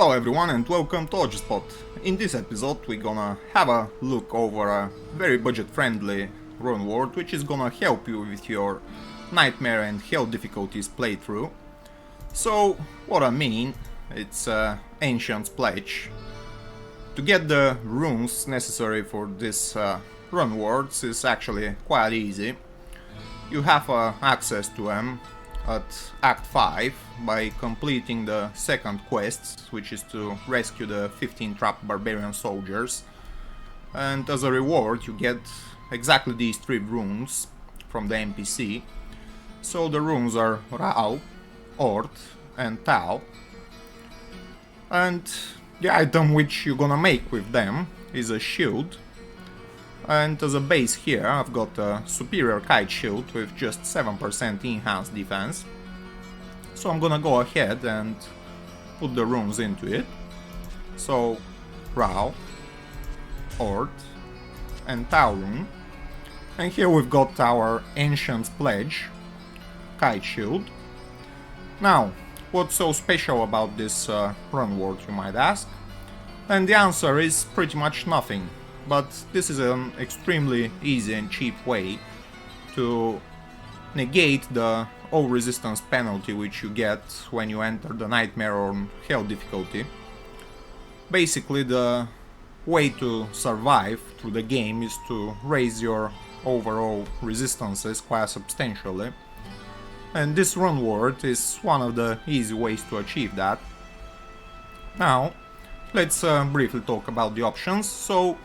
Hello everyone and welcome to Spot. In this episode we're gonna have a look over a very budget-friendly Runeword which is gonna help you with your Nightmare and Hell difficulties playthrough. So what I mean, it's Ancient's Pledge. To get the runes necessary for this Runwords is actually quite easy. You have access to them at Act 5 by completing the second quest, which is to rescue the 15 trapped barbarian soldiers. And as a reward you get exactly these 3 runes from the NPC. So the runes are Rao, Ort and Tau. And the item which you're gonna make with them is a shield. And as a base here I've got a superior kite shield with just 7% enhanced defense. So I'm gonna go ahead and put the runes into it. So Rao, Ort and Tau rune. And here we've got our Ancient's Pledge kite shield. Now, what's so special about this Runeword, you might ask? And the answer is pretty much nothing. But this is an extremely easy and cheap way to negate the all resistance penalty which you get when you enter the Nightmare or Hell difficulty. Basically the way to survive through the game is to raise your overall resistances quite substantially. And this Runeword is one of the easy ways to achieve that. Now, let's briefly talk about the options. So,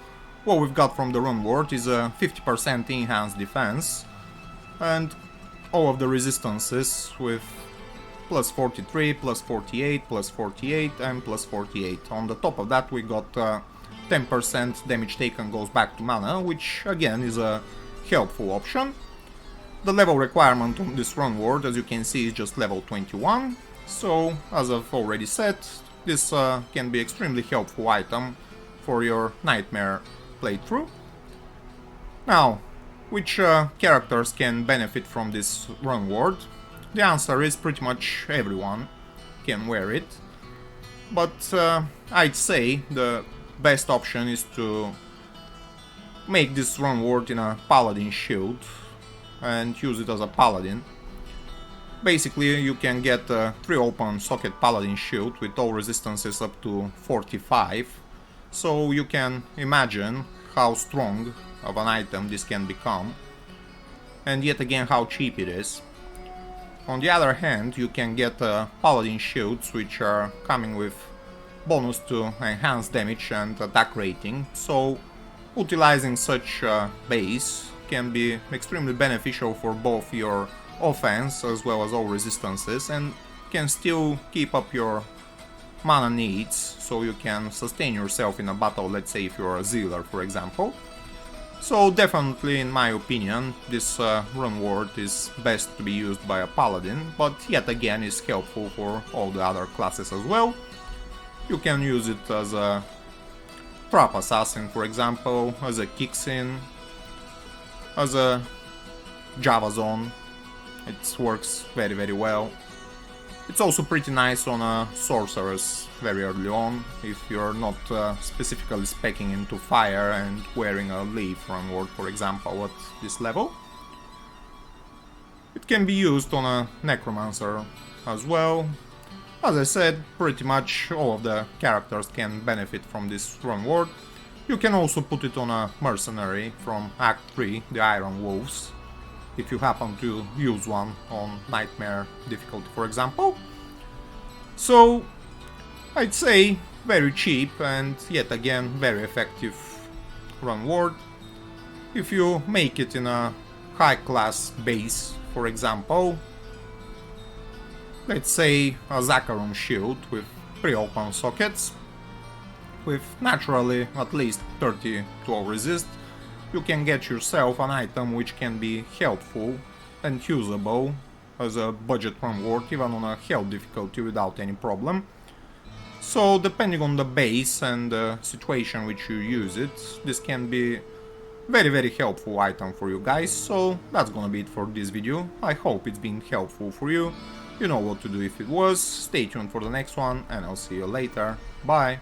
what we've got from the Runeword is a 50% enhanced defense and all of the resistances with plus 43, plus 48, plus 48 and plus 48. On the top of that we got 10% damage taken goes back to mana, which again is a helpful option. The level requirement on this Runeword, as you can see, is just level 21. So, as I've already said, this can be extremely helpful item for your Nightmare playthrough. Now, which characters can benefit from this Runeword? The answer is pretty much everyone can wear it. But I'd say the best option is to make this Runeword in a Paladin shield and use it as a Paladin. Basically you can get a 3 open socket Paladin shield with all resistances up to 45. So you can imagine how strong of an item this can become, and yet again how cheap it is. On the other hand, you can get Paladin shields which are coming with bonus to enhance damage and attack rating, so utilizing such base can be extremely beneficial for both your offense as well as all resistances, and can still keep up your mana needs, so you can sustain yourself in a battle, let's say if you're a Zealer for example. So definitely in my opinion this Runeword is best to be used by a Paladin, but yet again is helpful for all the other classes as well. You can use it as a Trap Assassin for example, as a Kixin, as a Javazon. It works very well. It's also pretty nice on a Sorceress very early on, if you're not specifically speccing into fire and wearing a Leaf Runeword for example at this level. It can be used on a Necromancer as well. As I said, pretty much all of the characters can benefit from this Runeword. You can also put it on a Mercenary from Act 3, the Iron Wolves, if you happen to use one on Nightmare difficulty for example. So I'd say very cheap and yet again very effective Runeword. If you make it in a high class base for example, let's say a Zacharon shield with 3 open sockets with naturally at least 30 to all resist, you can get yourself an item which can be helpful and usable as a budget Runeword even on a Hell difficulty without any problem. So depending on the base and the situation which you use it, this can be very helpful item for you guys. So that's gonna be it for this video. I hope it's been helpful for you. You know what to do if it was. Stay tuned for the next one, and I'll see you later. Bye!